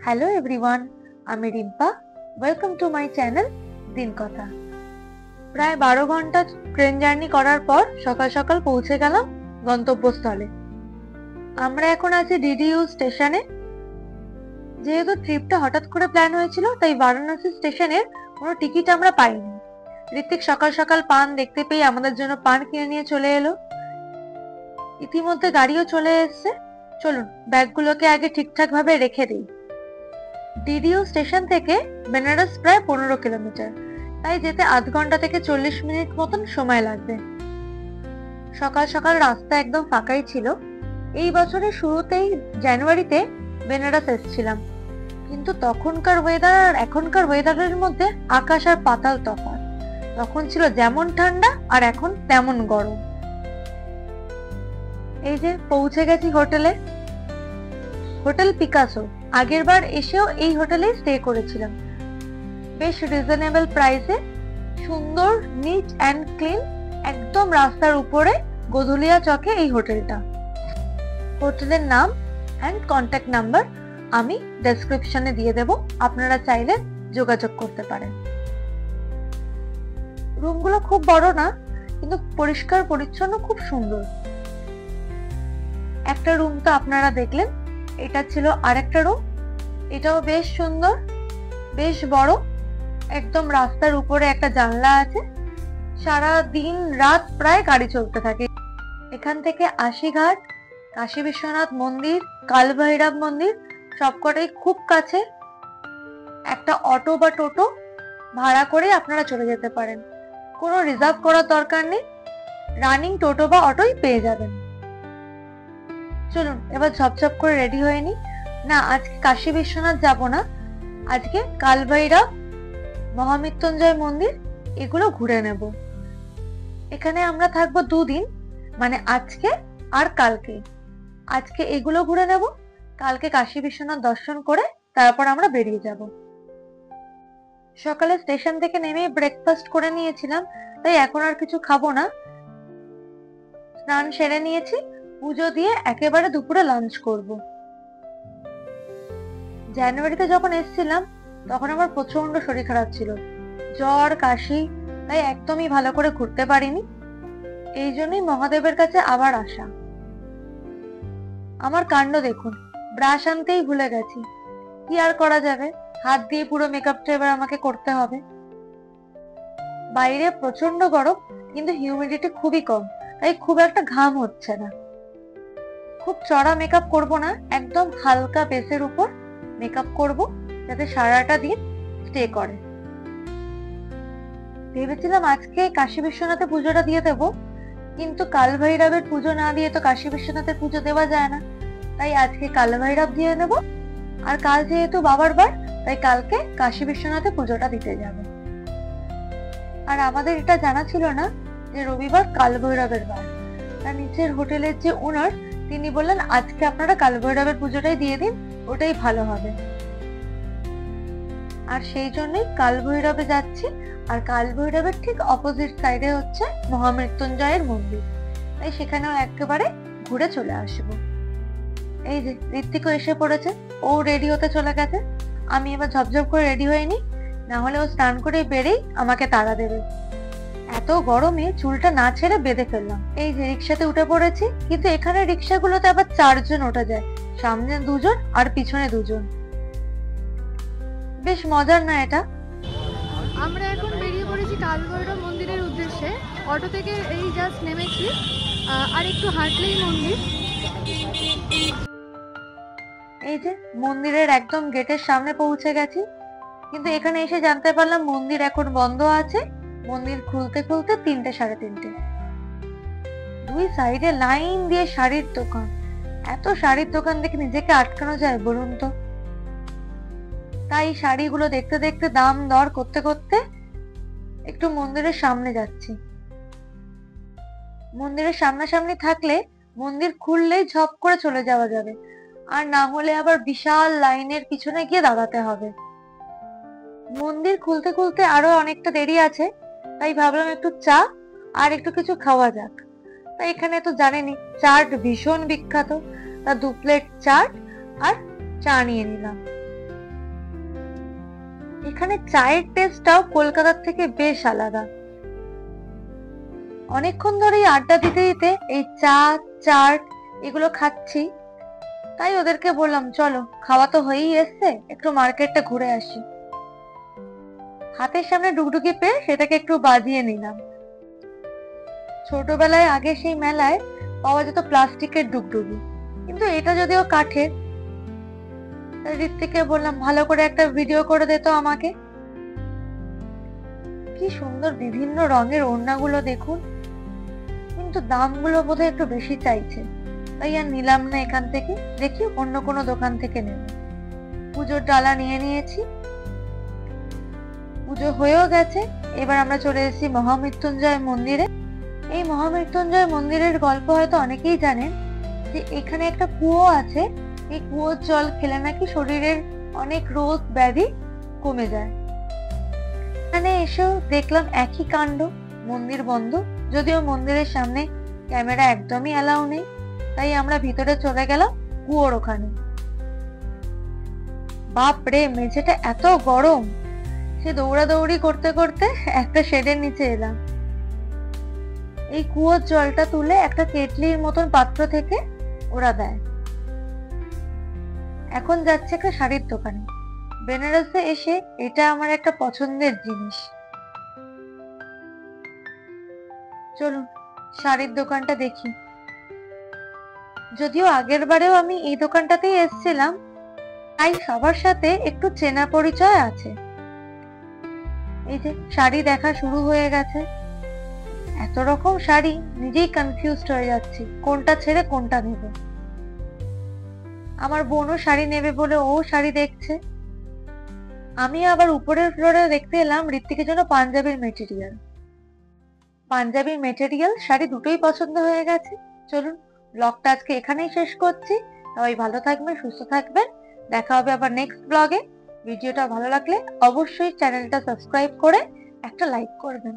Hello everyone, আমি Rimpa. Welcome to my channel দিন কথা। প্রায় 12 ঘন্টা ট্রেন জার্নি করার পর সকাল সকাল পৌঁছে গেলাম গন্তব্যস্থলে। আমরা এখন আছি ডিডিইউ স্টেশনে। যেহেতু ট্রিপটা হঠাৎ করে প্ল্যান হয়েছিল, তাই বারাণসী স্টেশনের কোনো টিকিট আমরা পাইনি। ঋত্বিক সকাল সকাল পান দেখতে পেয়ে আমাদের জন্য পান কিনে নিয়ে চলে এলো। ইতিমধ্যে গাড়িও চলে এসছে। চলুন ব্যাগগুলোকে আগে ঠিকঠাক ভাবে রেখে দিই। ডিডিইউ স্টেশন থেকে বেনারস প্রায় 15 কিলোমিটার, তাই যেতে আধ ঘন্টা থেকে 40 মিনিট মতন সময় লাগবে। সকাল সকাল রাস্তা একদম ফাঁকাই ছিল। এই বছরের শুরুতেই জানুয়ারিতে বেনারস এসেছিলাম, কিন্তু তখনকার ওয়েদার আর এখনকার ওয়েদারের মধ্যে আকাশ আর পাতাল তফাৎ। তখন ছিল যেমন ঠান্ডা আর এখন তেমন গরম। এই যে পৌঁছে গেছি হোটেলে, হোটেল পিকাসো। আগের বার এসেও এই হোটেলে স্টে করেছিলাম। বেশ রিজনেবল প্রাইসে, সুন্দর, নিট অ্যান্ড ক্লিন, একদম রাস্তার উপরে গোধুলিয়া চকে এই হোটেলটা। হোটেলের নাম অ্যান্ড কন্ট্যাক্ট নাম্বার আমি ডেসক্রিপশনে দিয়ে দেব, আপনারা চাইলে যোগাযোগ করতে পারেন। রুমগুলো খুব বড় না, কিন্তু পরিষ্কার পরিচ্ছন্ন, খুব সুন্দর। একটা রুম তো আপনারা দেখলেন, এটা ছিল আরেকটা রুম। এটাও বেশ সুন্দর, বেশ বড়, একদম রাস্তার উপরে একটা জানলা আছে। সারা দিন রাত প্রায় গাড়ি চলতে থাকে। এখান থেকে আশিঘাট, কাশী বিশ্বনাথ মন্দির, কালভৈরব মন্দির সবকটাই খুব কাছে। একটা অটো বা টোটো ভাড়া করে আপনারা চলে যেতে পারেন, কোনো রিজার্ভ করার দরকার নেই। রানিং টোটো বা অটোই পেয়ে যাবেন। চলুন এবার ঝপঝপ করে রেডি হয়ে নি। না, আজকে কাশী বিশ্বনাথ যাব না, আজকে কালভৈরব, মহামৃত্যুঞ্জয় মন্দির এগুলো ঘুরে নেব। এখানে আমরা থাকবো 2 দিন, মানে আজকে আর কালকে। আজকে এগুলো ঘুরে নেব, কালকে কাশী বিশ্বনাথ দর্শন করে তারপর আমরা বেরিয়ে যাব। সকালে স্টেশন থেকে নেমে ব্রেকফাস্ট করে নিয়েছিলাম, তাই এখন আর কিছু খাবো না। স্নান সেরে নিয়েছি, পুজো দিয়ে একেবারে দুপুরে লাঞ্চ করব। জানুয়ারিতে যখন এসেছিলাম তখন আমার প্রচন্ড শরীর খারাপ ছিল, জ্বর, কাশি, তাই একদমই ভালো করে ঘুরতে পারিনি। এই জন্যই মহাদেবের কাছে আবার আসা। আমার কাণ্ড দেখুন, ব্রাশ আনতেই ভুলে গেছি। কি আর করা যাবে, হাত দিয়ে পুরো মেকআপটা এবার আমাকে করতে হবে। বাইরে প্রচন্ড গরম, কিন্তু হিউমিডিটি খুবই কম, তাই খুব একটা ঘাম হচ্ছে না। খুব চড়া মেকআপ করব না, একদম হালকা বেসের উপর মেকআপ করব, যাতে সারাটা দিন স্টে করে। ভেবেছিলাম আজকে কাশী বিশ্বনাথে পুজোটা দিয়ে দেবো, কিন্তু কালভৈরবের পুজো না দিয়ে তো কাশী বিশ্বনাথের পুজো দেওয়া যায় না, তাই আজকে কালভৈরব দিয়ে নেব। আর কাল যেহেতু বাবার বার, তাই কালকে কাশী বিশ্বনাথে পুজোটা দিতে যাব। আর আমাদের এটা জানা ছিল না যে রবিবার কালভৈরবের বার। তার নিচের হোটেলের যে ওনার, তিনি বললেন আজকে আপনারা কালভৈরবের পুজোটাই দিয়ে দিন, ওটাই ভালো হবে। আর সেই জন্যই কালভৈরবে যাচ্ছি। আর কালভৈরবের ঠিক অপোজিট সাইডে হচ্ছে মহামৃত্যুঞ্জয়ের মন্দির, তাই সেখানেও একেবারে ঘুরে চলে আসবো। এই যে ঋত্বিকও এসে পড়েছে, ও রেডি হতে চলে গেছে। আমি এবার ঝপঝপ করে রেডি হয়ে নি, না হলে ও স্নান করে বেরেই আমাকে তাড়া দেবে। এত গরমে চুলটা না ছেড়ে বেঁধে ফেললাম। এই যে রিক্সাতে উঠে পড়েছি, কিন্তু এখানে রিক্সাগুলোতে আবার 4 জন ওঠা যায়, সামনে 2 জন আর পিছনে 2 জন। বেশ মজার না এটা? আমরা এখন বেরিয়ে পড়েছি কালভৈরব মন্দিরের উদ্দেশ্যে। অটো থেকে এই জাস্ট নেমেছি, আর একটু হাঁটলেই মন্দির। এই যে মন্দিরের একদম গেটের সামনে পৌঁছে গেছি, কিন্তু এখানে এসে জানতে পারলাম মন্দির এখন বন্ধ আছে। মন্দির খুলতে খুলতে 3টে, 3:30। 2 সাইডে লাইন দিয়ে শাড়ির দোকান। এত শাড়ির দোকান দেখে নিজেকে আটকানো যায় বলুন তো? তাই শাড়িগুলো দেখতে দেখতে, দাম দর করতে করতে একটু মন্দিরের সামনে যাচ্ছি। মন্দিরের সামনাসামনি থাকলে মন্দির খুললেই ঝপ করে চলে যাওয়া যাবে, আর না হলে আবার বিশাল লাইনের পিছনে গিয়ে দাঁড়াতে হবে। মন্দির খুলতে খুলতে আরো অনেকটা দেরি আছে, তাই ভাবলাম একটু চা আর একটু কিছু খাওয়া যাক। তাই এখানে তো জানেনই চাট ভীষণ বিখ্যাত, তা 2 প্লেট চাট আর চা নিয়ে নিলাম। এখানে চায়ের টেস্টটাও কলকাতার থেকে বেশ আলাদা। অনেকক্ষণ ধরে আড্ডা দিতে দিতে এই চা, চাট এগুলো খাচ্ছি, তাই ওদেরকে বললাম চলো, খাওয়া তো হয়েই এসছে, একটু মার্কেটটা ঘুরে আসি। হাতের সামনে ডুগডুগি পেয়ে সেটাকে একটু বাজিয়ে নিলাম। ছোটবেলায় আগে সেই মেলায় পাওয়া যেত প্লাস্টিকের ডুগডুগি, কিন্তু এটা যদিও কাঠের। তাই ঋত্বিককে বললাম ভালো করে একটা ভিডিও করে দে তো আমাকে। কি সুন্দর বিভিন্ন রঙের ওড়নাগুলো দেখুন, কিন্তু দামগুলো বোধহয় একটু বেশি চাইছে, তাই আর নিলাম না এখান থেকে, দেখি অন্য কোনো দোকান থেকে নেব। পুজোর ডালা নিয়ে নিয়েছি, পুজো হয়েও গেছে। এবার আমরা চলে এসেছি মহামৃত্যুঞ্জয় মন্দিরে। এই মহামৃত্যুঞ্জয় মন্দিরের গল্প হয়তো অনেকেই জানেন, যে এখানে একটা কুয়ো আছে, এই কুয়োর জল খেলে নাকি শরীরের অনেক রোগ ব্যাধি কমে যায়। এখানে এসেও দেখলাম একই কাণ্ড, মন্দির বন্ধ, যদিও মন্দিরের সামনে ক্যামেরা একদমই অ্যালাউ নেই, তাই আমরা ভিতরে চলে গেলাম কুয়োর ওখানে। বাপ রে, মেঝেটা এত গরম, সে দৌড়াদৌড়ি করতে করতে একটা শেডের নিচে এলাম। এই কুয়োর জলটা তুলে একটা কেটলির মতন পাত্র থেকে ওরা দেয়। এখন যাচ্ছে একটা শাড়ির দোকানে। বেনারসে এসে এটা আমার একটা পছন্দের জিনিস। চলুন শাড়ির দোকানটা দেখি। যদিও আগের বারেও আমি এই দোকানটাতেই এসেছিলাম, তাই সবার সাথে একটু চেনা পরিচয় আছে। এই যে শাড়ি দেখা শুরু হয়ে গেছে। এত রকম শাড়ি, নিজেই কনফিউজড হয়ে যাচ্ছি কোনটা ছেড়ে কোনটা নেব। আমার বোনও শাড়ি নেবে বলে ও শাড়ি দেখছে। আমি আবার উপরের ফ্লোরে দেখতে এলাম ঋত্বিকের জন্য পাঞ্জাবির মেটেরিয়াল। পাঞ্জাবির মেটেরিয়াল শাড়ি দুটোই পছন্দ হয়ে গেছে। চলুন ব্লগটা আজকে এখানেই শেষ করছি। সবাই ভালো থাকবেন, সুস্থ থাকবেন। দেখা হবে আবার নেক্সট ব্লগে। ভিডিওটা ভালো লাগলে অবশ্যই চ্যানেলটা সাবস্ক্রাইব করে একটা লাইক করবেন।